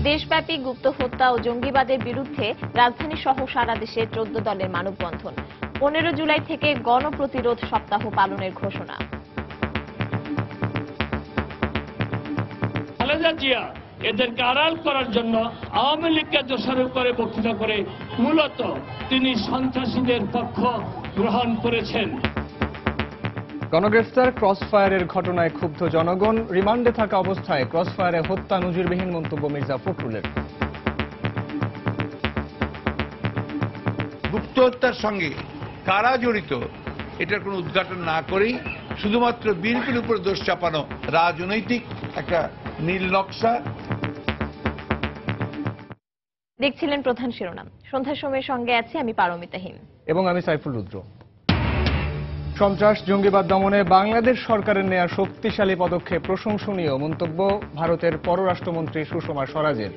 দেশব্যাপী গুপ্ত হত্যা ও জঙ্গিবাদের বিরুদ্ধে রাজধানী সহ সারা দেশে 14 দলের মানববন্ধন। 15 জুলাই থেকে গণপ্রতিরোধ সপ্তাহ পালনের ঘোষণা। খালেদা জিয়া এদেরকে আড়াল করার জন্য আওয়ামী লীগকে দোষারোপ করে বক্তৃতা করে মূলত তিনি সন্ত্রাসীদের পক্ষ গ্রহণ করেছেন। গণগ্রেফতার ক্রসফায়ারের ঘটনায় ক্ষুব্ধ জনগণ। রিমান্ডে থাকা অবস্থায় ক্রসফায়ারে হত্যা নজিরবিহীন মন্তব্য মির্জা ফখরুলের। গুপ্ত হত্যার সঙ্গে কারা জড়িত এটার কোনো উদ্ঘাটন না করেই শুধুমাত্র বিএনপির উপর দোষ চাপানো রাজনৈতিক একটা নীল নকশা। দেখছিলেন প্রধান শিরোনাম। সন্ধ্যার সময়ের সঙ্গে আছি আমি পারমিতা হিম এবং আমি সাইফুল রুদ্র। সন্ত্রাস জঙ্গিবাদ দমনে বাংলাদেশ সরকারের নেয়া শক্তিশালী পদক্ষেপ প্রশংসনীয় মন্তব্য ভারতের পররাষ্ট্রমন্ত্রী সুষমা স্বরাজের।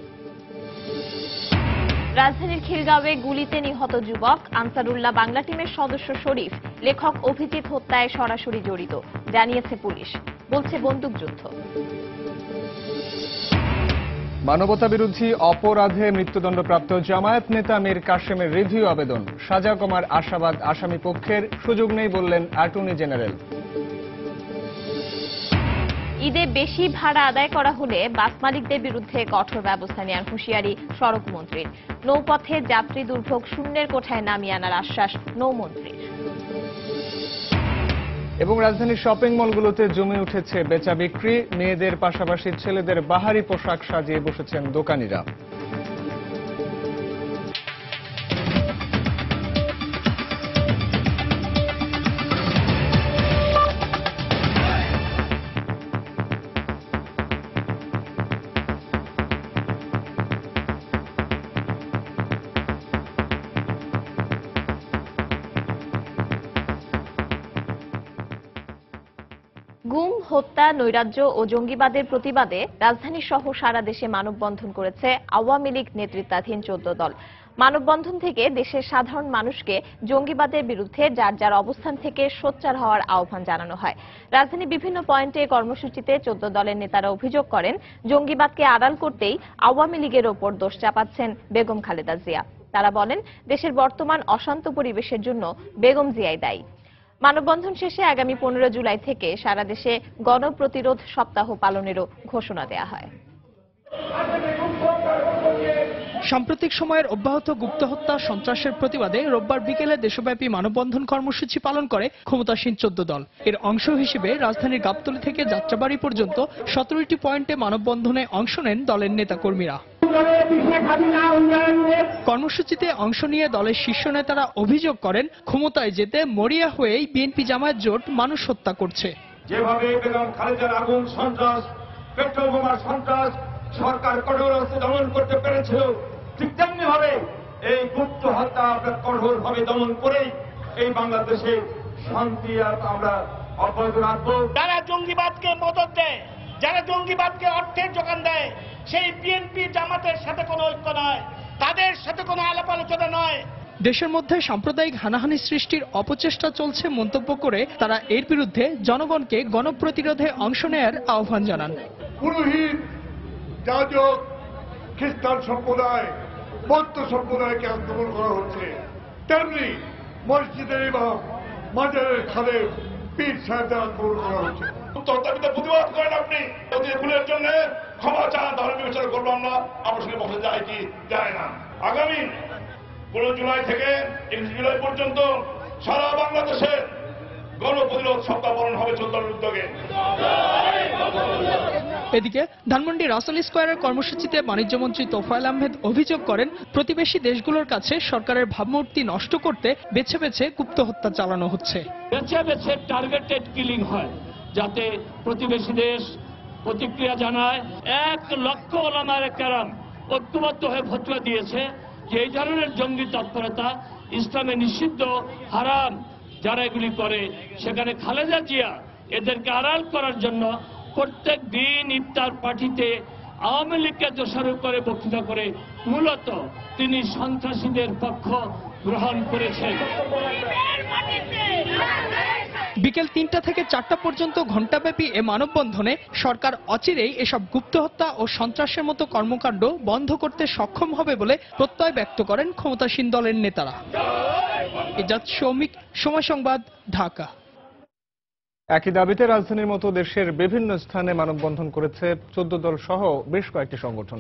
রাজধানীর খিলগাঁওয়ে গুলিতে নিহত যুবক আনসারুল্লাহ বাংলা টিমের সদস্য শরীফ লেখক অভিজিৎ হত্যায় সরাসরি জড়িত জানিয়েছে পুলিশ, বলছে বন্দুকযুদ্ধ। মানবতা বিরোধী অপরাধে মৃত্যুদণ্ডপ্রাপ্ত জামায়াত নেতা মীর কাসেমের রিভিউ আবেদন সাজা কমার আশাবাদ আসামি পক্ষের, সুযোগ নেই বললেন অ্যাটর্নি জেনারেল। ঈদে বেশি ভাড়া আদায় করা হলে বাস মালিকদের বিরুদ্ধে কঠোর ব্যবস্থা নেওয়ার হুঁশিয়ারি সড়ক মন্ত্রীর। নৌপথে যাত্রী দুর্ভোগ শূন্যের কোঠায় নামিয়ে আনার আশ্বাস নৌমন্ত্রীর। এবং রাজধানীর শপিং মলগুলোতে জমে উঠেছে বেচা বিক্রি। মেয়েদের পাশাপাশি ছেলেদের বাহারি পোশাক সাজিয়ে বসেছেন দোকানিরা। গুম, হত্যা, নৈরাজ্য ও জঙ্গিবাদের প্রতিবাদে রাজধানী সহ সারা দেশে মানববন্ধন করেছে আওয়ামী লীগ নেতৃত্বাধীন 14 দল। মানববন্ধন থেকে দেশের সাধারণ মানুষকে জঙ্গিবাদের বিরুদ্ধে যার যার অবস্থান থেকে সোচ্চার হওয়ার আহ্বান জানানো হয়। রাজধানীর বিভিন্ন পয়েন্টে কর্মসূচিতে 14 দলের নেতারা অভিযোগ করেন, জঙ্গিবাদকে আড়াল করতেই আওয়ামী লীগের ওপর দোষ চাপাচ্ছেন বেগম খালেদা জিয়া। তারা বলেন, দেশের বর্তমান অশান্ত পরিবেশের জন্য বেগম জিয়াই দায়ী। মানববন্ধন শেষে আগামী 15 জুলাই থেকে সারা দেশে গণপ্রতিরোধ সপ্তাহ পালনেরও ঘোষণা দেওয়া হয়। সাম্প্রতিক সময়ের অব্যাহত গুপ্ত হত্যা সন্ত্রাসের প্রতিবাদে রোববার বিকেলে দেশব্যাপী মানববন্ধন কর্মসূচি পালন করে ক্ষমতাসীন 14 দল। এর অংশ হিসেবে রাজধানীর গাবতলী থেকে যাত্রাবাড়ি পর্যন্ত 17টি পয়েন্টে মানববন্ধনে অংশ নেন দলের নেতাকর্মীরা। কর্মসূচিতে অংশ নিয়ে দলের শীর্ষ নেতারা অভিযোগ করেন, ক্ষমতায় যেতে মরিয়া হয়েই বিএনপি জামায়াত জোট মানুষ হত্যা করছে। যেভাবে বেগম খালেদার আগুন সন্ত্রাস, পেট্রোল বোমার সন্ত্রাস সরকার কঠোর হস্তে দমন করতে পেরেছিল, ঠিক তেমনি ভাবে এই গুপ্ত হত্যা আমরা কঠোরভাবে দমন করেই এই বাংলাদেশে শান্তি আমরা অব্যাহত রাখবো। যারা জঙ্গিবাদকে মদত দেয়, যারা জঙ্গিবাদকে অর্থের যোগান দেয়, সেই বিএনপি জামাতের সাথে কোনো ঐক্য নয়, তাদের সাথে কোনো আলাপ আলোচনা নয়। দেশের মধ্যে সাম্প্রদায়িক হানাহানি সৃষ্টির অপচেষ্টা চলছে মন্তব্য করে তারা এর বিরুদ্ধে জনগণকে গণপ্রতিরোধে অংশ নেয়ার আহ্বান জানান। পুরোহিত, যাজক, খ্রিস্টান সম্প্রদায়, বৌদ্ধ সম্প্রদায়কে আক্রমণ করা হচ্ছে, তেমনি মসজিদের ইমাম, মাজারের খাদেম, পীর সাহেবদের আক্রমণ করা হচ্ছে। প্রতিবাদ করেন আপনি, যদি ভুলের জন্য ক্ষমা চান তাহলে বিবেচনা করলাম না, আমার সঙ্গে বসে যায় কি যায় না। আগামী 15 জুলাই থেকে 31 জুলাই পর্যন্ত সারা বাংলাদেশে গণপ্রতিরোধ সপ্তাহ পালন হবে 14 দলের উদ্যোগে। এদিকে ধানমন্ডি রাসেল স্কয়ারের কর্মসূচিতে বাণিজ্যমন্ত্রী তোফায়েল আহমেদ অভিযোগ করেন, প্রতিবেশী দেশগুলোর কাছে সরকারের ভাবমূর্তি নষ্ট করতে বেছে বেছে গুপ্ত হত্যা চালানো হচ্ছে। বেছে বেছে টার্গেটেড কিলিং হয়, যাতে প্রতিবেশী দেশ প্রতিক্রিয়া জানায়। 1 লক্ষ ওলামায়ে কেরাম ঐক্যবদ্ধ হয়ে ফতোয়া দিয়েছে যে এই ধরনের জঙ্গি তৎপরতা ইসলামে নিষিদ্ধ, হারাম। যারা এগুলি করে, সেখানে খালেদা জিয়া এদেরকে আড়াল করার জন্য প্রত্যেক দিন ইফতার পার্টিতে আওয়ামী লীগকে দোষারোপ করে বক্তৃতা করে মূলত তিনি সন্ত্রাসীদের পক্ষ গ্রহণ করেছেন। বিকেল ৩টা থেকে ৪টা পর্যন্ত ঘণ্টাব্যাপী এ মানববন্ধনে সরকার অচিরেই এসব গুপ্ত হত্যা ও সন্ত্রাসের মতো কর্মকাণ্ড বন্ধ করতে সক্ষম হবে বলে প্রত্যয় ব্যক্ত করেন ক্ষমতাসীন দলের নেতারা। এজাজ শৌমিক, সময় সংবাদ, ঢাকা। একই দাবিতে রাজধানীর মতো দেশের বিভিন্ন স্থানে মানববন্ধন করেছে 14 দল সহ বেশ কয়েকটি সংগঠন।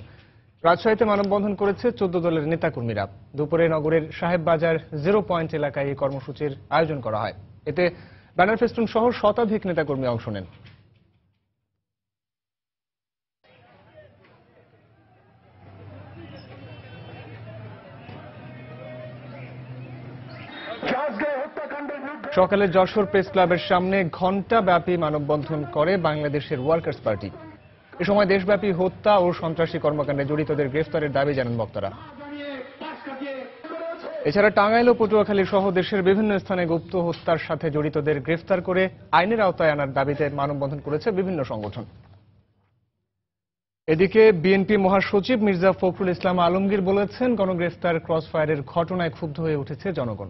রাজশাহীতে মানববন্ধন করেছে 14 দলের নেতাকর্মীরা। দুপুরে নগরের সাহেববাজার 0 পয়েন্ট এলাকায় এই কর্মসূচির আয়োজন করা হয়। এতে ব্যানার ফেস্টুন সহ শতাধিক নেতাকর্মী অংশ নেন। সকালে যশোর প্রেস ক্লাবের সামনে ঘণ্টাব্যাপী মানববন্ধন করে বাংলাদেশের ওয়ার্কার্স পার্টি। এ সময় দেশব্যাপী হত্যা ও সন্ত্রাসী কর্মকাণ্ডে জড়িতদের গ্রেফতারের দাবি জানান বক্তারা। এছাড়া টাঙ্গাইল ও পটুয়াখালী সহ দেশের বিভিন্ন স্থানে গুপ্ত হত্যার সাথে জড়িতদের গ্রেফতার করে আইনের আওতায় আনার দাবিতে মানববন্ধন করেছে বিভিন্ন সংগঠন। এদিকে বিএনপি মহাসচিব মির্জা ফখরুল ইসলাম আলমগীর বলেছেন, গণগ্রেফতার ক্রসফায়ারের ঘটনায় ক্ষুব্ধ হয়ে উঠেছে জনগণ।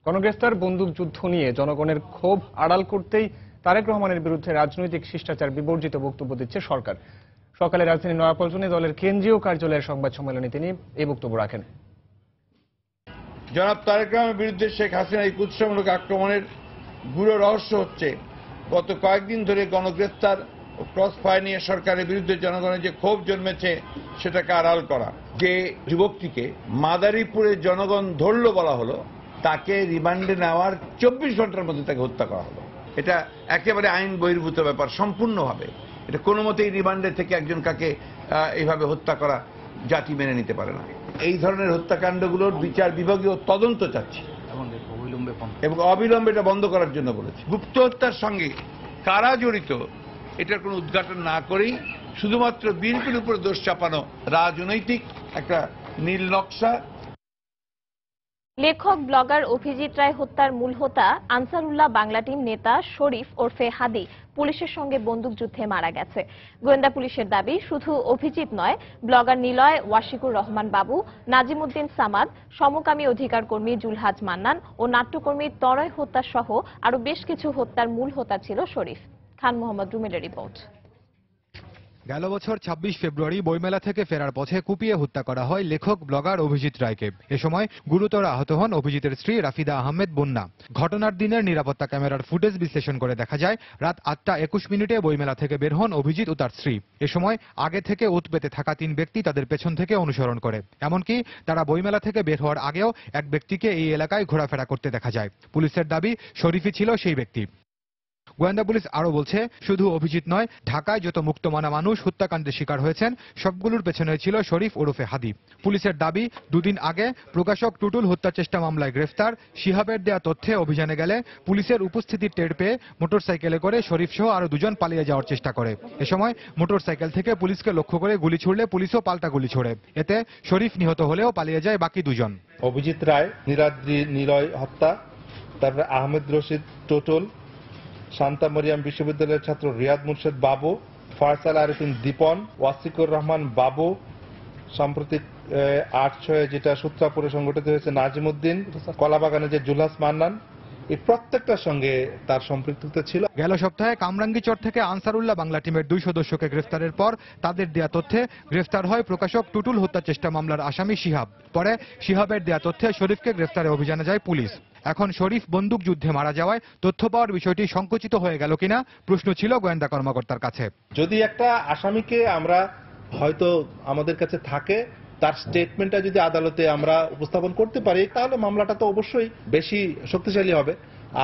গণগ্রেফতার বন্দুকযুদ্ধ নিয়ে জনগণের ক্ষোভ আড়াল করতেই তারেক রহমানের বিরুদ্ধে রাজনৈতিক শিষ্টাচার বিবর্জিত বক্তব্য দিচ্ছে সরকার। সকালে রাজধানীর নয়াপল্টনে দলের কেন্দ্রীয় কার্যালয়ের সংবাদ সম্মেলনে তিনি এই বক্তব্য রাখেন। জনাব তারেক রহমানের বিরুদ্ধে শেখ হাসিনার এই কুৎসামূলক আক্রমণের গুরু রহস্য হচ্ছে গত কয়েকদিন ধরে গণগ্রেফতার ও ক্রসফায়ার নিয়ে সরকারের বিরুদ্ধে জনগণের যে ক্ষোভ জন্মেছে সেটাকে আড়াল করা। যে যুবকটিকে মাদারীপুরে জনগণ ধরল বলা হলো, তাকে রিমান্ডে নেওয়ার 24 ঘন্টার মধ্যে তাকে হত্যা করা হলো। এটা একেবারে আইন বহির্ভূত ব্যাপার সম্পূর্ণভাবে। এটা কোনো মতেই রিমান্ডে থেকে একজন কাকে এইভাবে হত্যা করা জাতি মেনে নিতে পারে না। এই ধরনের হত্যাকাণ্ডগুলোর বিচার বিভাগীয় তদন্ত চাচ্ছি এবং অবিলম্বে এটা বন্ধ করার জন্য বলেছি। গুপ্ত হত্যার সঙ্গে কারা জড়িত এটার কোনো উদ্ঘাটন না করেই শুধুমাত্র বিএনপির উপর দোষ চাপানো রাজনৈতিক একটা নীল নকশা। লেখক ব্লগার অভিজিৎ রায় হত্যার মূল হোতা আনসারুল্লাহ বাংলা টিম নেতা শরীফ ওরফে হাদি পুলিশের সঙ্গে বন্দুকযুদ্ধে মারা গেছে। গোয়েন্দা পুলিশের দাবি, শুধু অভিজিৎ নয়, ব্লগার নিলয়, ওয়াশিকুর রহমান বাবু, নাজিমুদ্দিন সামাদ, সমকামী অধিকার কর্মী জুলহাজ মান্নান ও নাট্যকর্মী তরয় হত্যা সহ আরো বেশ কিছু হত্যার মূল হোতা ছিল শরীফ। খান মোহাম্মদ রুমেলের রিপোর্ট। গেল বছর 26 ফেব্রুয়ারি বইমেলা থেকে ফেরার পথে কুপিয়ে হত্যা করা হয় লেখক ব্লগার অভিজিৎ রায়কে। এ সময় গুরুতর আহত হন অভিজিতের স্ত্রী রাফিদা আহমেদ বন্যা। ঘটনার দিনের নিরাপত্তা ক্যামেরার ফুটেজ বিশ্লেষণ করে দেখা যায়, রাত 8টা 21 মিনিটে বইমেলা থেকে বের হন অভিজিৎ ও তার স্ত্রী। এ সময় আগে থেকে উত পেতে থাকা 3 ব্যক্তি তাদের পেছন থেকে অনুসরণ করে। এমনকি তারা বইমেলা থেকে বের হওয়ার আগেও এক ব্যক্তিকে এই এলাকায় ঘোরাফেরা করতে দেখা যায়। পুলিশের দাবি, শরীফই ছিল সেই ব্যক্তি। গোয়েন্দা পুলিশ আরো বলছে, শুধু অভিজিৎ নয়, ঢাকায় যত মুক্তমানা মানুষ হত্যাকাণ্ডের শিকার হয়েছেন সবগুলোর পেছনে ছিল শরীফ ওরফে হাদি। পুলিশের দাবি, দুদিন আগে প্রকাশক টুটুল হত্যা চেষ্টা মামলায় গ্রেফতার শিহাবের দেয়া তথ্যে অভিযানে গেলে পুলিশের উপস্থিতির টের পেয়ে মোটরসাইকেলে করে শরীফ সহ আরো 2জন পালিয়ে যাওয়ার চেষ্টা করে। এ সময় মোটরসাইকেল থেকে পুলিশকে লক্ষ্য করে গুলি ছুড়লে পুলিশও পাল্টা গুলি ছোড়ে। এতে শরীফ নিহত হলেও পালিয়ে যায় বাকি 2জন। অভিজিৎ রায়, নীলাদ্রি নিলয় হত্যা, তারপরে আহমেদ রশিদ টোটল, শান্তা মরিয়াম বিশ্ববিদ্যালয়ের ছাত্র রিয়াদ মুর্শেদ বাবু, ফারসাল আরিফিন দীপন, ওয়াসিকুর রহমান বাবু, সাম্প্রতিক 8/6 যেটা সূত্রাপুরে সংঘটিত হয়েছে নাজিমুদ্দিন, কলাবাগানে যে জুলহাস মান্নান, এই প্রত্যেকটার সঙ্গে তার সম্পৃক্ততা ছিল। গেল সপ্তাহে কামরাঙ্গীচর থেকে আনসারুল্লাহ বাংলা টিমের 2 সদস্যকে গ্রেফতারের পর তাদের দেয়া তথ্যে গ্রেফতার হয় প্রকাশক টুটুল হত্যা চেষ্টা মামলার আসামি শিহাব। পরে শিহাবের দেয়া তথ্যে শরীফকে গ্রেফতারে অভিযানে যায় পুলিশ। এখন শরীফ বন্দুক যুদ্ধে মারা যাওয়ায় তথ্য পাওয়ার বিষয়টি সংকুচিত হয়ে গেল কিনা প্রশ্ন ছিল গোয়েন্দা কর্মকর্তার কাছে। যদি একটা আসামিকে আমরা হয়তো আমাদের কাছে থাকে, তার স্টেটমেন্টটা যদি আদালতে আমরা উপস্থাপন করতে পারি, তাহলে মামলাটা তো অবশ্যই বেশি শক্তিশালী হবে।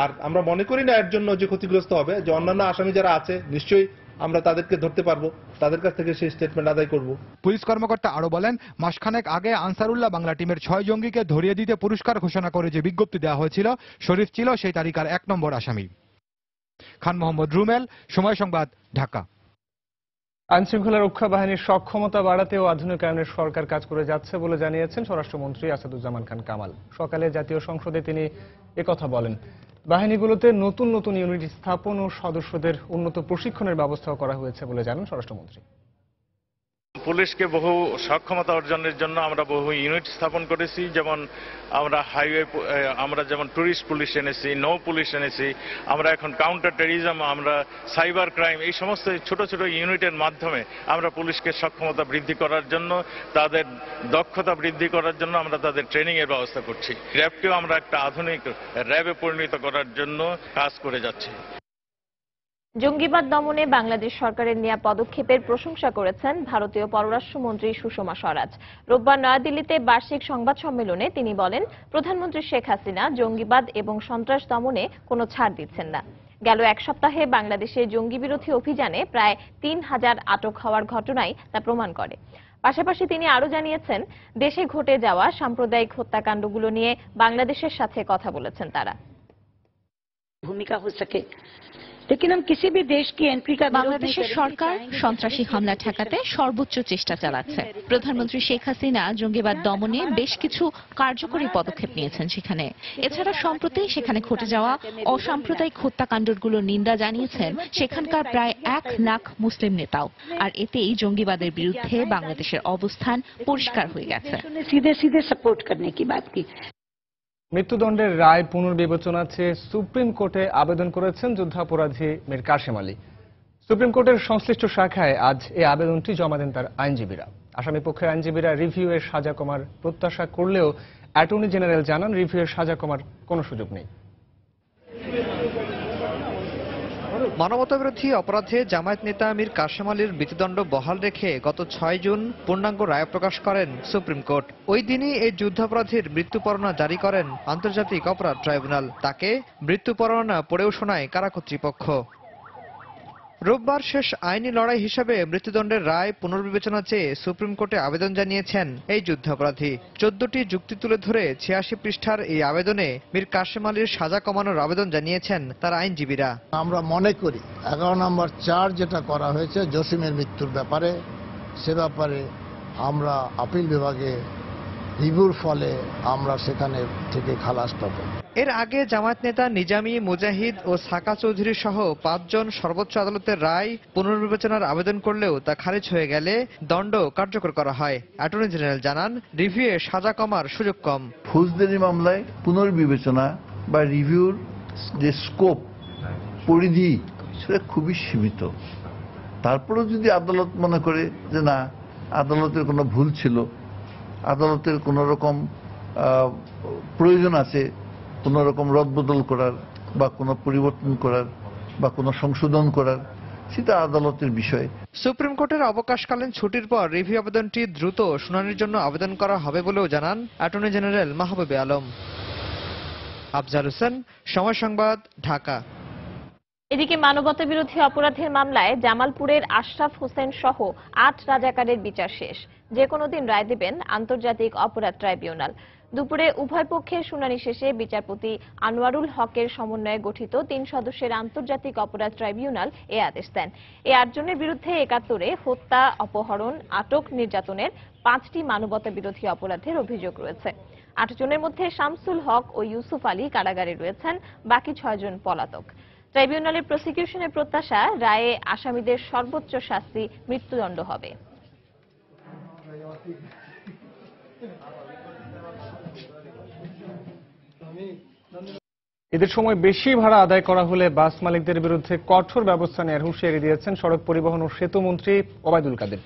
আর আমরা মনে করি না এর জন্য যে ক্ষতিগ্রস্ত হবে, যে অন্যান্য আসামি যারা আছে নিশ্চয়ই আমরা তাদেরকে ধরতে পারবো, তাদের কাছ থেকে সেই স্টেটমেন্ট আদায় করব। পুলিশ কর্মকর্তা আরো বলেন, মাসখানেক আগে আনসারুল্লাহ বাংলা টিমের 6 জঙ্গিকে ধরিয়ে দিতে পুরস্কার ঘোষণা করে যে বিজ্ঞপ্তি দেওয়া হয়েছিল, শরীফ ছিল সেই তালিকার 1 নম্বর আসামি। খান মোহাম্মদ রুমেল, সময় সংবাদ, ঢাকা। আইনশৃঙ্খলা রক্ষা বাহিনীর সক্ষমতা বাড়াতে ও আধুনিকায়নের সরকার কাজ করে যাচ্ছে বলে জানিয়েছেন স্বরাষ্ট্রমন্ত্রী আসাদুজ্জামান খান কামাল। সকালে জাতীয় সংসদে তিনি একথা বলেন। বাহিনীগুলোতে নতুন নতুন ইউনিট স্থাপন ও সদস্যদের উন্নত প্রশিক্ষণের ব্যবস্থাও করা হয়েছে বলে জানান স্বরাষ্ট্রমন্ত্রী। পুলিশকে বহু সক্ষমতা অর্জনের জন্য আমরা বহু ইউনিট স্থাপন করেছি, যেমন আমরা হাইওয়ে, আমরা যেমন টুরিস্ট পুলিশ এনেছি, নৌ পুলিশ এনেছি, আমরা এখন কাউন্টার টেররিজম, আমরা সাইবার ক্রাইম, এই সমস্ত ছোট ছোট ইউনিটের মাধ্যমে আমরা পুলিশকে সক্ষমতা বৃদ্ধি করার জন্য, তাদের দক্ষতা বৃদ্ধি করার জন্য আমরা তাদের ট্রেনিং এর ব্যবস্থা করছি। র্যাবকেও আমরা একটা আধুনিক র্যাবে পরিণত করার জন্য কাজ করে যাচ্ছি। জঙ্গিবাদ দমনে বাংলাদেশ সরকারের নেওয়া পদক্ষেপের প্রশংসা করেছেন ভারতীয় পররাষ্ট্রমন্ত্রী সুষমা স্বরাজ। রোববার নয়াদিল্লিতে বার্ষিক সংবাদ সম্মেলনে তিনি বলেন, প্রধানমন্ত্রী শেখ হাসিনা জঙ্গিবাদ এবং সন্ত্রাস দমনে কোনো ছাড় দিচ্ছেন না। গেল এক সপ্তাহে বাংলাদেশে জঙ্গি বিরোধী অভিযানে প্রায় 3000 আটক হওয়ার ঘটনাই তা প্রমাণ করে। পাশাপাশি তিনি আরও জানিয়েছেন, দেশে ঘটে যাওয়া সাম্প্রদায়িক হত্যাকাণ্ডগুলো নিয়ে বাংলাদেশের সাথে কথা বলেছেন তারা। ভূমিকা হয়ে সকে বাংলাদেশের সরকার সন্ত্রাসী হামলা ঠেকাতে সর্বোচ্চ চেষ্টা চালাচ্ছে। প্রধানমন্ত্রী শেখ হাসিনা জঙ্গিবাদ দমনে বেশ কিছু কার্যকরী পদক্ষেপ নিয়েছেন সেখানে। এছাড়া সম্প্রতি সেখানে ঘটে যাওয়া অসাম্প্রদায়িক হত্যাকাণ্ডগুলোর নিন্দা জানিয়েছেন সেখানকার প্রায় 1 লাখ মুসলিম নেতাও। আর এতেই জঙ্গিবাদের বিরুদ্ধে বাংলাদেশের অবস্থান পরিষ্কার হয়ে গেছে। মৃত্যুদণ্ডের রায় পুনর্বিবেচনা চেয়ে সুপ্রিম কোর্টে আবেদন করেছেন যুদ্ধাপরাধী মীর কাশেম আলী। সুপ্রিম কোর্টের সংশ্লিষ্ট শাখায় আজ এই আবেদনটি জমা দেন তার আইনজীবীরা। আসামি পক্ষের আইনজীবীরা রিভিউয়ের সাজা কমার প্রত্যাশা করলেও অ্যাটর্নি জেনারেল জানান, রিভিউয়ের সাজা কমার কোনো সুযোগ নেই। মানবতাবিরোধী অপরাধে জামায়াত নেতা মীর কাশেম আলীর মৃত্যুদণ্ড বহাল রেখে গত 6 জুন পূর্ণাঙ্গ রায় প্রকাশ করেন সুপ্রিম কোর্ট। ওই দিনই এই যুদ্ধাপরাধীর মৃত্যু পরোয়ানা জারি করেন আন্তর্জাতিক অপরাধ ট্রাইব্যুনাল। তাকে মৃত্যু পরোয়ানা পড়েও শোনায় কারা কর্তৃপক্ষ। রোববার শেষ আইনি লড়াই হিসেবে মৃত্যুদণ্ডের রায় পুনর্বিবেচনা চেয়ে সুপ্রিম কোর্টে আবেদন জানিয়েছেন এই যুদ্ধাপরাধী। 14টি যুক্তি তুলে ধরে 86 পৃষ্ঠার এই আবেদনে মীর কাশেম আলীর সাজা কমানোর আবেদন জানিয়েছেন তার আইনজীবীরা। আমরা মনে করি 11 নম্বর চার্জ যেটা করা হয়েছে জসিমের মৃত্যুর ব্যাপারে, সে ব্যাপারে আমরা আপিল বিভাগে রিভিউর ফলে আমরা সেখানে থেকে খালাস পাবো। এর আগে জামায়াত নেতা নিজামী, মুজাহিদ ও সাকা চৌধুরী সহ 5 জন সর্বোচ্চ আদালতের রায় পুনর্বিবেচনার আবেদন করলেও তা খারিজ হয়ে গেলে দণ্ড কার্যকর করা হয়। অ্যাটর্নি জেনারেল জানান, রিভিউয়ে সাজা কমার সুযোগ কম। ফৌজদারি মামলায় পুনর্বিবেচনা বা রিভিউর যে স্কোপ, পরিধি, সেটা খুবই সীমিত। তারপরেও যদি আদালত মনে করে যে না, আদালতের কোনো ভুল ছিল, আদালতের কোনো রকম প্রয়োজন আছে কোনো রকম রদবদল করার বা কোনো পরিবর্তন করার বা কোনো সংশোধন করার, সেটা আদালতের বিষয়। সুপ্রিম কোর্টের অবকাশকালীন ছুটির পর রিভিউ আবেদনটি দ্রুত শুনানির জন্য আবেদন করা হবে বলেও জানান অ্যাটর্নি জেনারেল মাহবুবে আলম। আফজাল হোসেন, সময় সংবাদ, ঢাকা। এদিকে মানবতাবিরোধী অপরাধের মামলায় জামালপুরের আশরাফ হোসেন সহ 8 রাজাকারের বিচার শেষ। যে কোনো দিন রায় দেবেন আন্তর্জাতিক অপরাধ ট্রাইব্যুনাল। দুপুরে উভয় পক্ষের শুনানি শেষে বিচারপতি আনোয়ারুল হকের সমন্বয়ে গঠিত 3 সদস্যের আন্তর্জাতিক অপরাধ ট্রাইব্যুনাল এ আদেশ দেন। এই 8 জনের বিরুদ্ধে 71 হত্যা, অপহরণ, আটক, নির্যাতনের 5টি মানবতাবিরোধী অপরাধের অভিযোগ রয়েছে। 8 জনের মধ্যে শামসুল হক ও ইউসুফ আলী কারাগারে রয়েছেন, বাকি 6 জন পলাতক। ট্রাইব্যুনালের প্রসিকিউশনের প্রত্যাশা, রায়ে আসামিদের সর্বোচ্চ শাস্তি মৃত্যুদণ্ড হবে। ঈদের সময় বেশি ভাড়া আদায় করা হলে বাস মালিকদের বিরুদ্ধে কঠোর ব্যবস্থা নেওয়ার হুঁশিয়ারি দিয়েছেন সড়ক পরিবহন ও সেতু মন্ত্রী ওবায়দুল কাদের।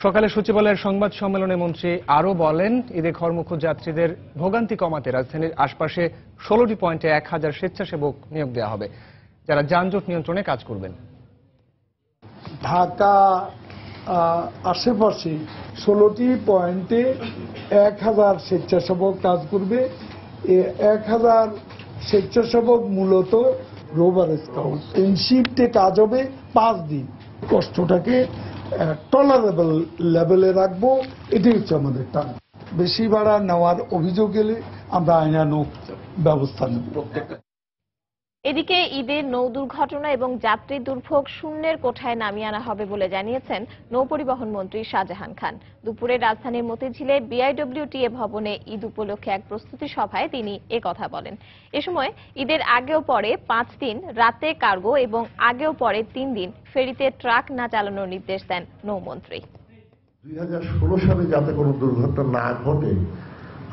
সকালে সচিবালয়ের সংবাদ সম্মেলনে মন্ত্রী আরও বলেন, ঈদে ঘরমুখ যাত্রীদের ভোগান্তি কমাতে রাজধানীর আশপাশে 16টি পয়েন্টে 1000 স্বেচ্ছাসেবক নিয়োগ দেওয়া হবে, যারা যানজট নিয়ন্ত্রণে কাজ করবেন। ঢাকা আশেপাশে 16টি পয়েন্টে 1000 স্বেচ্ছাসেবক কাজ করবে। 1000 স্বেচ্ছাসেবক মূলত রোভার স্কাউট। শিফটে কাজ হবে 5 দিন। কষ্টটাকে টলারেবল লেভেলে রাখবো, এটাই হচ্ছে আমাদের টার্গেট। বেশি ভাড়া নেওয়ার অভিযোগ এলে আমরা আইনানুগ ব্যবস্থা নেব। এদিকে ঈদের নৌ দুর্ঘটনা এবং যাত্রী দুর্ভোগ শূন্যের কোঠায় নামিয়ে আনা হবে বলে জানিয়েছেন নৌপরিবহন মন্ত্রী শাহজাহান খান। দুপুরে রাজধানীর মতিঝিলে বিআইডব্লিউটিএ ভবনে ঈদ উপলক্ষে এক প্রস্তুতি সভায় তিনি একথা বলেন। এ সময় ঈদের আগেও পরে 5 দিন রাতে কার্গো এবং আগেও পরে 3 দিন ফেরিতে ট্রাক না চালানোর নির্দেশ দেন নৌমন্ত্রী। 2016 সালে যাতে কোনো দুর্ঘটনা না ঘটে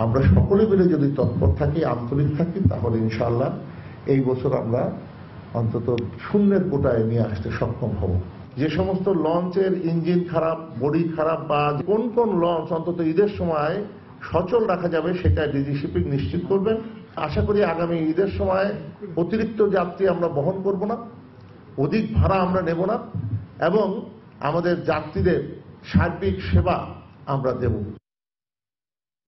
আমরা সকলে মিলে যদি তৎপর থাকি, আন্তরিক থাকি, তাহলে ইনশাআল্লাহ এই বছর আমরা অন্তত শূন্যের কোটায় নিয়ে আসতে সক্ষম হব। যে সমস্ত লঞ্চের ইঞ্জিন খারাপ, বডি খারাপ বা কোন কোন লঞ্চ অন্তত ঈদের সময় সচল রাখা যাবে সেটা ডিজি শিপিং নিশ্চিত করবেন। আশা করি আগামী ঈদের সময় অতিরিক্ত যাত্রী আমরা বহন করব না, অধিক ভাড়া আমরা নেব না এবং আমাদের যাত্রীদের সার্বিক সেবা আমরা দেব।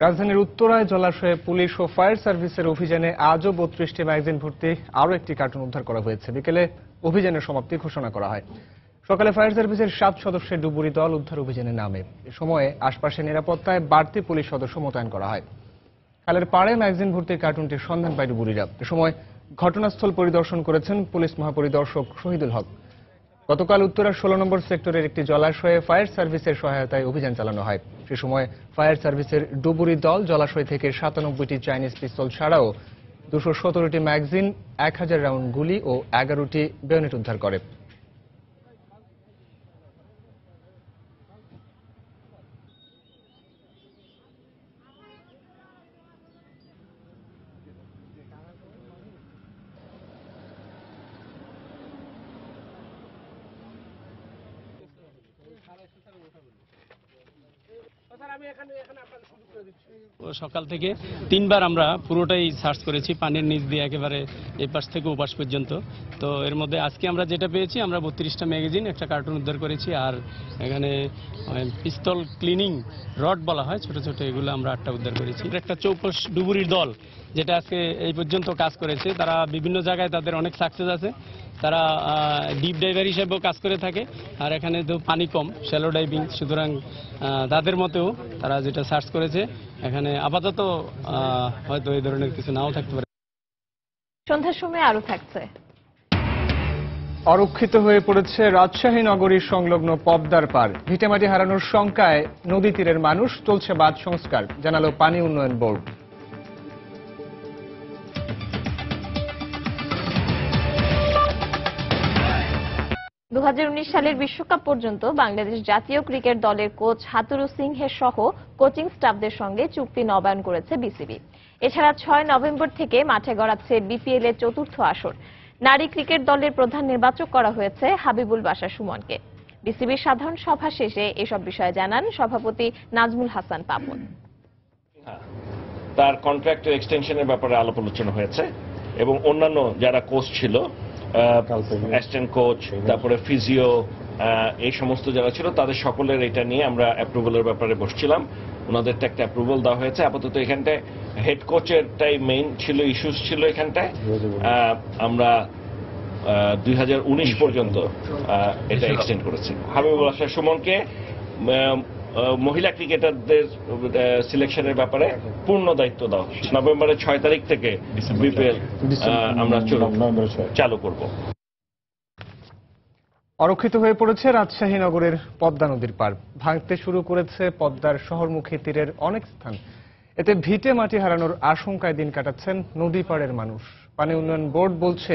রাজধানীর উত্তরায় জলাশয়ে পুলিশ ও ফায়ার সার্ভিসের অভিযানে আজও 32টি ম্যাগাজিন ভর্তি আরও একটি কার্টুন উদ্ধার করা হয়েছে। বিকেলে অভিযানের সমাপ্তি ঘোষণা করা হয়। সকালে ফায়ার সার্ভিসের 7 সদস্যের ডুবুরি দল উদ্ধার অভিযানে নামে। এ সময়ে আশপাশের নিরাপত্তায় বাড়তি পুলিশ সদস্য মোতায়েন করা হয়। খালের পাড়ে ম্যাগাজিন ভর্তির কার্টুনটির সন্ধান পায় ডুবুরিরা। এ সময় ঘটনাস্থল পরিদর্শন করেছেন পুলিশ মহাপরিদর্শক শহীদুল হক। গতকাল উত্তরার 16 নম্বর সেক্টরের একটি জলাশয়ে ফায়ার সার্ভিসের সহায়তায় অভিযান চালানো হয়। সে সময় ফায়ার সার্ভিসের ডুবুরি দল জলাশয় থেকে 97টি চাইনিজ পিস্তল ছাড়াও 217টি ম্যাগাজিন, 1000 রাউন্ড গুলি ও 11টি বেয়োনেট উদ্ধার করে। সকাল থেকে 3বার আমরা পুরোটাই সার্চ করেছি, পানির নিচ দিয়ে একেবারে এই পাশ থেকে ও পাশ পর্যন্ত। তো এর মধ্যে আজকে আমরা যেটা পেয়েছি, আমরা 32টা ম্যাগাজিন, একটা কার্টুন উদ্ধার করেছি। আর এখানে পিস্তল ক্লিনিং রড বলা হয়, ছোট ছোট, এগুলো আমরা 8টা উদ্ধার করেছি। একটা চৌকস ডুবুরির দল যেটা আজকে এই পর্যন্ত কাজ করেছে, তারা বিভিন্ন জায়গায় তাদের অনেক সাকসেস আছে। তারা ডিপ ডাইভার হিসেবেও কাজ করে থাকে। আর এখানে তো পানি কম, শ্যালো ডাইভিং, সুতরাং তাদের মতেও তারা যেটা সার্চ করেছে, এখানে আপাতত হয়তো এই ধরনের কিছু নাও থাকতে পারে। সন্ধ্যার সময় আরো থাকছে। অরক্ষিত হয়ে পড়েছে রাজশাহী নগরীর সংলগ্ন পদ্মার পাড়। ভিটেমাটি হারানোর শঙ্কায় নদী তীরের মানুষ, চলছে বাঁধ সংস্কার, জানালো পানি উন্নয়ন বোর্ড। দু সালের বিশ্বকাপ পর্যন্ত বাংলাদেশ জাতীয় ক্রিকেট দলের কোচ হাতুরু সিংহের সহ কোচিং স্টাফদের সঙ্গে চুক্তি নবায়ন করেছে বিসিবি। এছাড়া 6 নভেম্বর থেকে মাঠে গড়াচ্ছে বিপিএল এর 4র্থ আসর। নারী ক্রিকেট দলের প্রধান নির্বাচক করা হয়েছে হাবিবুল বাশার সুমনকে। বিসিবির সাধারণ সভা শেষে এসব বিষয়ে জানান সভাপতি নাজমুল হাসান পাপন। তার কন্ট্রাক্টের এক্সটেনশনের ব্যাপারে আলাপ আলোচনা হয়েছে এবং অন্যান্য যারা কোচ ছিল, অ্যাসিস্ট্যান্ট কোচ, তারপরে ফিজিও, এই সমস্ত যারা ছিল, তাদের সকলের এটা নিয়ে আমরা অ্যাপ্রুভালের ব্যাপারে বসছিলাম। ওনাদেরটা একটা অ্যাপ্রুভাল দেওয়া হয়েছে। আপাতত এখানটায় হেড কোচেরটাই মেইন ছিল, ইস্যুস ছিল এখানটায়। আমরা 2019 পর্যন্ত এটা এক্সটেন্ড করেছি। হাবিবুল বাশার সুমনকে মহিলা ক্রিকেটারদের সিলেকশনের ব্যাপারে পূর্ণ দায়িত্ব দেওয়া। নভেম্বরের 6 তারিখ থেকে বিপিএল আমরা চালু করব। অরক্ষিত হয়ে পড়েছে রাজশাহী নগরের পদ্মা নদীর পাড়। ভাঙতে শুরু করেছে পদ্মার শহরমুখী তীরের অনেক স্থান। এতে ভিটে মাটি হারানোর আশঙ্কায় দিন কাটাচ্ছেন নদী পাড়ের মানুষ। পানি উন্নয়ন বোর্ড বলছে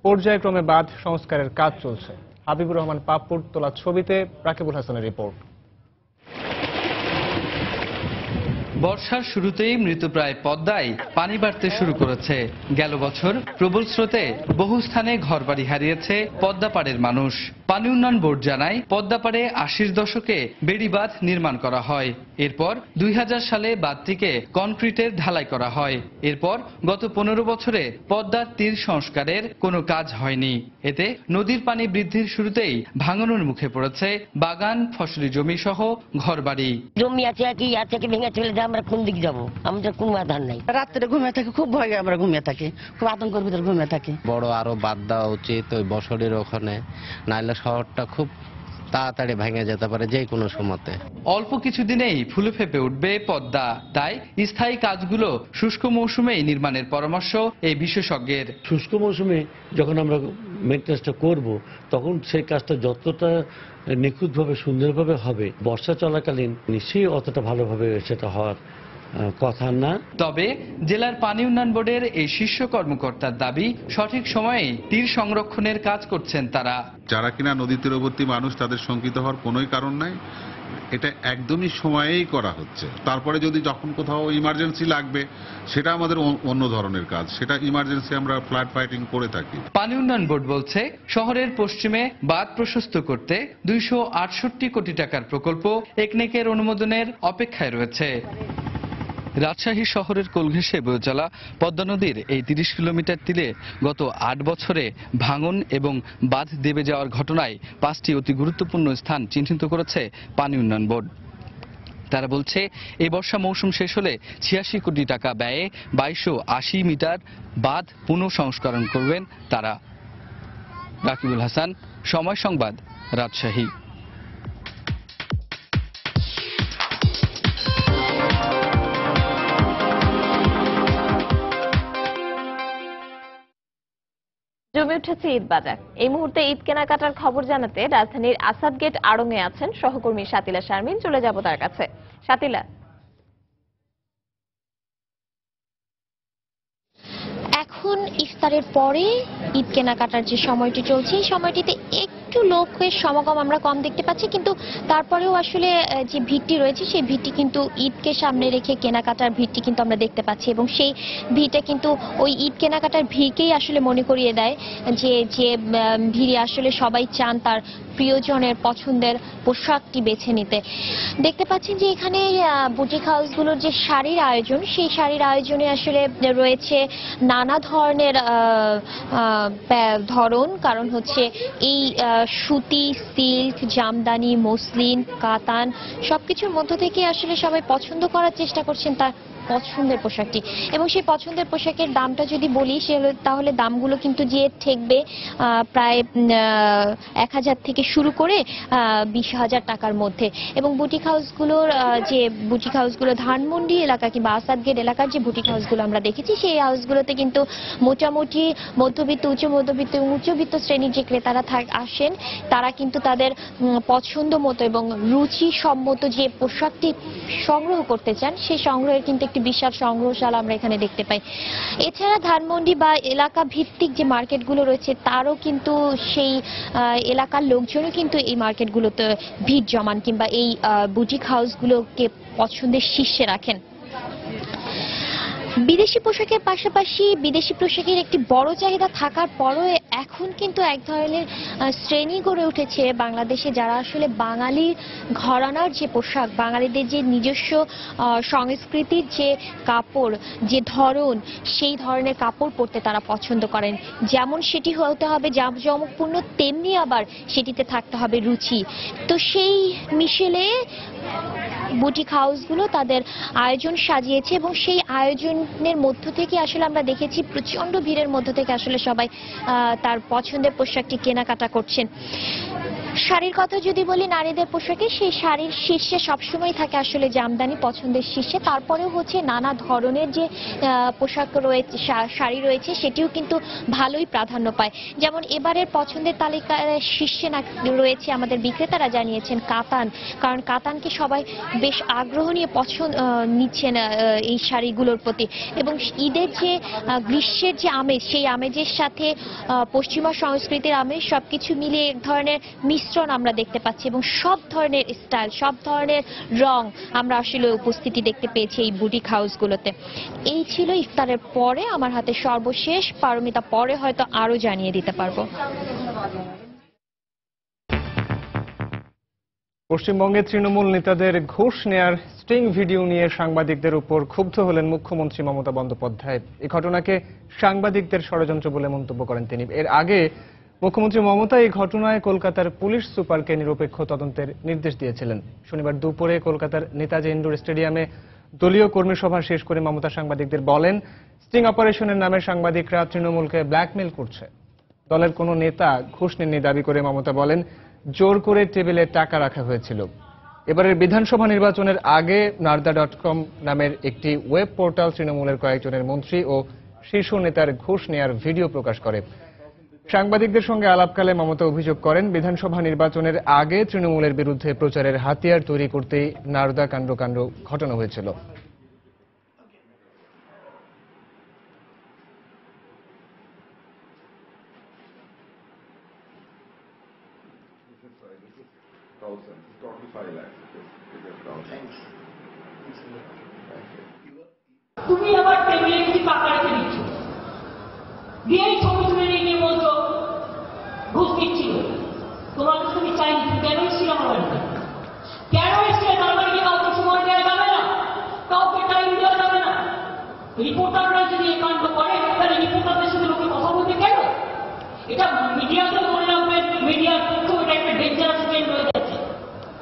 পর্যায়ক্রমে বাঁধ সংস্কারের কাজ চলছে। হাবিবুর রহমান পাপ্পুর তোলা ছবিতে রাকিবুল হাসানের রিপোর্ট। বর্ষার শুরুতেই মৃতপ্রায় পদ্মায় পানি বাড়তে শুরু করেছে। গেল বছর প্রবল স্রোতে বহু স্থানে ঘরবাড়ি হারিয়েছে পদ্মাপাড়ের মানুষ। পানি উন্নয়ন বোর্ড জানায়, পদ্মাপাড়ে 80-র দশকে বেড়িবাঁধ নির্মাণ করা হয়। এরপর 2000 সালে বাঁধটিকে কনক্রিটের ঢালাই করা হয়। এরপর গত 15 বছরে পদ্মার তীর সংস্কারের কোনো কাজ হয়নি। এতে নদীর পানি বৃদ্ধির শুরুতেই ভাঙনের মুখে পড়েছে বাগান, ফসলি জমি সহ ঘরবাড়ি। জমি আছে কি থেকে ভেঙে চলে যায়, আমরা কোন দিক যাবো? আমাদের কোনো আধার নাই। রাত্রে ঘুমিয়ে থাকি, খুব ভয়, আমরা ঘুমিয়ে থাকি, খুব আতঙ্কের ভিতরে ঘুমিয়ে থাকি। বড় আরো বাদ দেওয়া উচিত ওই বছরের ওখানে, নাইলে শহরটা খুব তাড়াতাড়ি ভেঙে যেতে পারে যে কোনো সময়তে। অল্প কিছুদিনেই ফুলে ফেপে উঠবে পদ্মা, তাই স্থায়ী কাজগুলো শুষ্ক মৌসুমেই নির্মাণের পরামর্শ এই বিশেষজ্ঞের। শুষ্ক মৌসুমে যখন আমরা মেইনটেন্যান্সটা করব, তখন সেই কাজটা যতটা নিখুঁতভাবে সুন্দরভাবে হবে, বর্ষা চলাকালীন নিশ্চয়ই অতটা ভালোভাবে সেটা হওয়ার কথা না। তবে জেলার পানি উন্নয়ন বোর্ডের এই শীর্ষ কর্মকর্তার দাবি, সঠিক সময়ে তীর সংরক্ষণের কাজ করছেন তারা। যারা কিনা নদী তীরবর্তী মানুষ, তাদের শঙ্কিত হওয়ার কোনোই কারণ নাই। এটা একদমই সময়েই করা হচ্ছে। তারপরে যদি যখন কোথাও ইমার্জেন্সি লাগবে সেটা আমাদের অন্য ধরনের কাজ, সেটা ইমার্জেন্সি আমরা ফ্লাড ফাইটিং করে থাকি। পানি উন্নয়ন বোর্ড বলছে শহরের পশ্চিমে বাঁধ প্রশস্ত করতে 268 কোটি টাকার প্রকল্প একনেকের অনুমোদনের অপেক্ষায় রয়েছে। রাজশাহী শহরের কোল ঘেঁষে বয়ে চলা পদ্মা নদীর এই 30 কিলোমিটার তীরে গত 8 বছরে ভাঙন এবং বাঁধ দেবে যাওয়ার ঘটনায় 5টি অতি গুরুত্বপূর্ণ স্থান চিহ্নিত করেছে পানি উন্নয়ন বোর্ড। তারা বলছে এই বর্ষা মৌসুম শেষ হলে 86 কোটি টাকা ব্যয়ে 2280 মিটার বাঁধ পুনঃসংস্করণ করবেন তারা। রাকিবুল হাসান, সময় সংবাদ, রাজশাহী। জমে উঠেছে ঈদ বাজার। এই মুহূর্তে ঈদ কেনাকাটার খবর জানাতে রাজধানীর আসাদ গেট আড়ং-এ আছেন সহকর্মী শাতিলা শারমিন। চলে যাব তার কাছে। শাতিলা, এখন ইফতারের পরে ঈদ কেনাকাটার যে সময়টি চলছে এই সময়টিতে একটু লোকের সমাগম আমরা কম দেখতে পাচ্ছি, কিন্তু তারপরেও আসলে যে ভিড়টি রয়েছে সেই ভিড়টি কিন্তু ঈদকে সামনে রেখে কেনাকাটার ভিড়টি কিন্তু আমরা দেখতে পাচ্ছি, এবং সেই ভিড়টা কিন্তু ওই ঈদ কেনাকাটার ভিড়কেই আসলে মনে করিয়ে দেয় যে ভিড়ে আসলে সবাই চান তার প্রিয়জনের পছন্দের পোশাকটি বেছে নিতে। দেখতে পাচ্ছেন যে এখানে বুটিক হাউসগুলোর যে শাড়ির আয়োজন, সেই শাড়ির আয়োজনে আসলে রয়েছে নানা ধরনের ধরন, কারণ হচ্ছে এই সুতি, সিল্ক, জামদানি, মসলিন, কাতান সবকিছুর মধ্য থেকে আসলে সবাই পছন্দ করার চেষ্টা করছেন তার পছন্দের পোশাকটি। এবং সেই পছন্দের পোশাকের দামটা যদি বলি তাহলে দামগুলো কিন্তু যে ঠেকবে প্রায় 1000 থেকে শুরু করে 20,000 টাকার মধ্যে। এবং বুটিক হাউসগুলো ধানমন্ডি এলাকা কিংবা আসাদগেট এলাকার যে বুটিক হাউসগুলো আমরা দেখেছি সেই হাউসগুলোতে কিন্তু মোটামুটি মধ্যবিত্ত, উচ্চ মধ্যবিত্ত এবং উচ্চবিত্ত শ্রেণীর যে ক্রেতারা আসেন তারা কিন্তু তাদের পছন্দ মতো এবং রুচি সম্মত যে পোশাকটি সংগ্রহ করতে চান সেই সংগ্রহের কিন্তু একটি বিশাল সংগ্রহশালা আমরা এখানে দেখতে পাই। এছাড়া ধানমন্ডি বা এলাকা ভিত্তিক যে মার্কেটগুলো রয়েছে তারও কিন্তু সেই এলাকার লোকজনও কিন্তু এই মার্কেটগুলোতে ভিড় জমান কিংবা এই বুটিক হাউসগুলোকে পছন্দের শীর্ষে রাখেন। বিদেশি পোশাকের পাশাপাশি বিদেশি পোশাকের একটি বড় চাহিদা থাকার পরও এখন কিন্তু এক ধরনের শ্রেণী গড়ে উঠেছে বাংলাদেশে, যারা আসলে বাঙালি ঘরানার যে পোশাক, বাঙালিদের যে নিজস্ব সংস্কৃতির যে কাপড়, যে ধরন, সেই ধরনের কাপড় পরতে তারা পছন্দ করেন। যেমন সেটি হতে হবে জাঁকজমকপূর্ণ, তেমনি আবার সেটিতে থাকতে হবে রুচি। তো সেই মিশেলে বুটিক হাউসগুলো তাদের আয়োজন সাজিয়েছে এবং সেই আয়োজনের মধ্য থেকে আসলে আমরা দেখেছি প্রচন্ড ভিড়ের মধ্য থেকে আসলে সবাই তার পছন্দের পোশাকটি কেনাকাটা করছেন। শাড়ির কথা যদি বলি, নারীদের পোশাকে সেই শাড়ির শীর্ষে সবসময় থাকে আসলে জামদানি পছন্দের শীর্ষে, তারপরেও হচ্ছে নানা ধরনের যে পোশাক রয়েছে, শাড়ি রয়েছে সেটিও কিন্তু ভালোই প্রাধান্য পায়। যেমন এবারের পছন্দের তালিকায় শীর্ষে রয়েছে, আমাদের বিক্রেতারা জানিয়েছেন, কাতান, কারণ কাতানকে সবাই বেশ আগ্রহ নিয়ে নিচ্ছেন এই শাড়িগুলোর প্রতি। এবং ঈদের যে গ্রীষ্মের যে আমেজ, সেই আমেজের সাথে পশ্চিমা সংস্কৃতির আমেজ সবকিছু মিলিয়ে এক ধরনের মিশ্রণ আমরা দেখতে পাচ্ছি এবং সব ধরনের স্টাইল, সব ধরনের রং আমরা আসলে উপস্থিতি দেখতে পেয়েছি এই বুটিক হাউসগুলোতে। এই ছিল ইফতারের পরে আমার হাতে সর্বশেষ। পারমিতা পরে হয়তো আরো জানিয়ে দিতে পারবো। পশ্চিমবঙ্গে তৃণমূল নেতাদের ঘুষ নেয়ার স্টিং ভিডিও নিয়ে সাংবাদিকদের উপর ক্ষুব্ধ হলেন মুখ্যমন্ত্রী মমতা বন্দ্যোপাধ্যায়। এই ঘটনাকে সাংবাদিকদের ষড়যন্ত্র বলে মন্তব্য করেন তিনি। এর আগে মুখ্যমন্ত্রী মমতা এই ঘটনায় কলকাতার পুলিশ সুপারকে নিরপেক্ষ তদন্তের নির্দেশ দিয়েছিলেন। শনিবার দুপুরে কলকাতার নেতাজি ইন্ডোর স্টেডিয়ামে দলীয় কর্মী সভা শেষ করে মমতা সাংবাদিকদের বলেন, স্টিং অপারেশনের নামে সাংবাদিকরা তৃণমূলকে ব্ল্যাকমেল করছে। দলের কোনো নেতা ঘুষ নেননি দাবি করে মমতা বলেন, জোর করে টেবিলে টাকা রাখা হয়েছিল। এবারের বিধানসভা নির্বাচনের আগে narda.com নামের একটি ওয়েব পোর্টাল তৃণমূলের কয়েকজনের মন্ত্রী ও শীর্ষ নেতার ঘুষ নেয়ার ভিডিও প্রকাশ করে। সাংবাদিকদের সঙ্গে আলাপকালে মমতা অভিযোগ করেন, বিধানসভা নির্বাচনের আগে তৃণমূলের বিরুদ্ধে প্রচারের হাতিয়ার তৈরি করতেই নারদা কাণ্ড ঘটানো হয়েছিল। $1,000, 25 lakhs. তুমি আবার টেবিলে কিছু টাকা রেখে দিচ্ছ, দিয়েই ছবি তুলে নিয়ে বলছো ঘুষ দিচ্ছিল। তোমার কাছে আমি চাইনি, তুমি কেন এসেছিল আমার বাড়িতে? কেন এসেছিলে? তার বাড়িতে কাউকে সময় দেওয়া যাবে না, কাউকে টাইম দেওয়া যাবে না। রিপোর্টাররা যদি এই কাণ্ড করে তাহলে রিপোর্টারদের সাথে লোকে কথা বলতে কেন? এটা মিডিয়াকে বললাম, মিডিয়ার পক্ষেও এটা একটা ডেঞ্জারাস ট্রেন্ড হয়ে যাচ্ছে।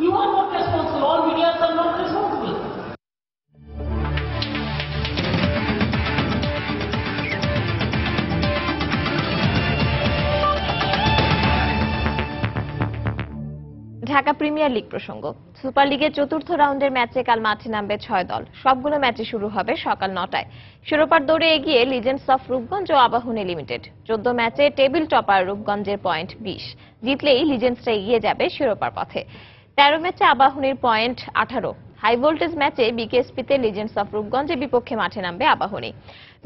You are not responsible, all medias are not responsible. Dhaka premier league প্রসঙ্গ। সুপার লিগের চতুর্থ রাউন্ডের ম্যাচে কাল মাঠে নামবে 6 দল। সবগুলো ম্যাচই শুরু হবে সকাল 9টায়। শিরোপার দৌড়ে এগিয়ে লিজেন্ডস অফ রূপগঞ্জ ও আবাহনী লিমিটেড। 14 ম্যাচে টেবিল টপার রূপগঞ্জের পয়েন্ট 20। জিতলেই লিজেন্ডসরা এগিয়ে যাবে শিরোপার পথে। 13 ম্যাচে আবাহনীর পয়েন্ট 18। হাই ভোল্টেজ ম্যাচে বিকেএসপিতে লিজেন্ডস অফ রূপগঞ্জের বিপক্ষে মাঠে নামবে আবাহনী।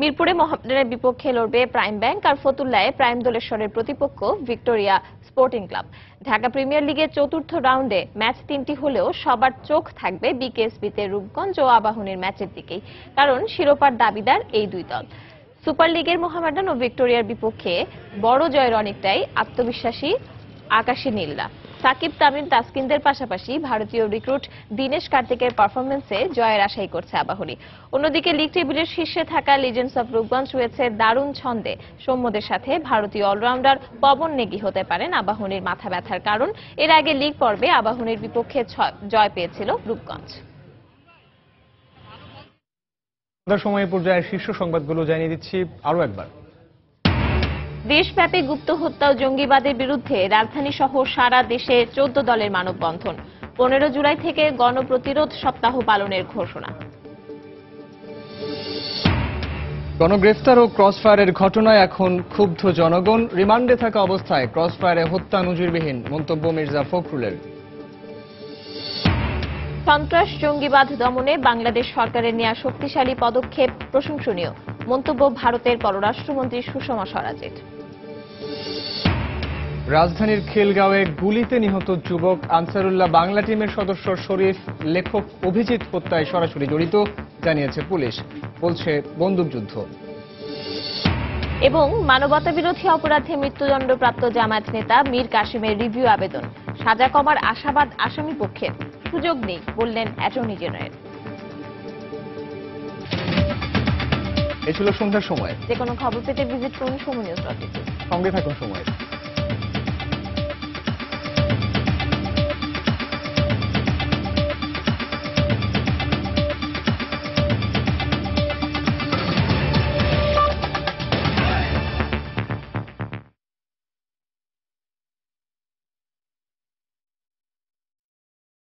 মিরপুরে মোহামেডানের বিপক্ষে লড়বে প্রাইম ব্যাংক, আর ফতুল্লায় প্রাইম দোলেশ্বরের প্রতিপক্ষ Victoria sporting club. Dhaka premier লিগের চতুর্থ রাউন্ডে ম্যাচ 3টি হলেও সবার চোখ থাকবে বিকেএসপিতে রূপগঞ্জ ও আবাহনীর ম্যাচের দিকেই, কারণ শিরোপার দাবিদার এই দুই দল। সুপার লিগের মোহামেডান ও ভিক্টোরিয়ার বিপক্ষে বড় জয়ের অনেকটাই আত্মবিশ্বাসী আকাশী নীলরা। সাকিব, তামিম, তাসকিনদের পাশাপাশি ভারতীয় রিক্রুট দীনেশ কার্তিকের পারফরমেন্সে জয়ের আশাই করছে আবাহনী। অন্যদিকে লিগ টেবিলের শীর্ষে থাকা লিজেন্ডস অফ রূপগঞ্জ রয়েছে দারুণ ছন্দে। সৌম্যদের সাথে ভারতীয় অলরাউন্ডার পবন নেগি হতে পারেন আবাহনীর মাথা ব্যথার কারণ। এর আগে লিগ পর্বে আবাহনীর বিপক্ষে জয় পেয়েছিল রূপগঞ্জ। সময় পর্যায়ের শীর্ষ সংবাদগুলো জানিয়ে দিচ্ছি আরো একবার। দেশব্যাপী গুপ্ত হত্যা ও জঙ্গিবাদের বিরুদ্ধে রাজধানী সহ সারা দেশে 14 দলের মানববন্ধন। 15 জুলাই থেকে গণপ্রতিরোধ সপ্তাহ পালনের ঘোষণা। গণগ্রেফতার ও ক্রসফায়ারের ঘটনায় এখন ক্ষুব্ধ জনগণ। রিমান্ডে থাকা অবস্থায় ক্রসফায়ারে হত্যা নজিরবিহীন, মন্তব্য মির্জা ফখরুলের। সন্ত্রাস জঙ্গিবাদ দমনে বাংলাদেশ সরকারের নেওয়া শক্তিশালী পদক্ষেপ প্রশংসনীয়, মন্তব্য ভারতের পররাষ্ট্রমন্ত্রী সুষমা স্বরাজের। রাজধানীর খিলগাঁওয়ে গুলিতে নিহত যুবক আনসারুল্লাহ বাংলা টিমের সদস্য শরীফ লেখক অভিজিৎ হত্যায় সরাসরি জড়িত, জানিয়েছে পুলিশ। বলছে বন্দুকযুদ্ধ। এবং মানবতাবিরোধী অপরাধে মৃত্যুদণ্ডপ্রাপ্ত জামায়াত নেতা মীর কাসেমের রিভিউ আবেদন। সাজা কমার আশাবাদ আসামি পক্ষের, সুযোগ নেই বললেন অ্যাটর্নি জেনারেল। এ ছিল সন্ধ্যার সময়। যে কোনো খবর পেতে ভিজিট করুন সময় নিউজ.টিভি। সঙ্গে থাকুন সময়।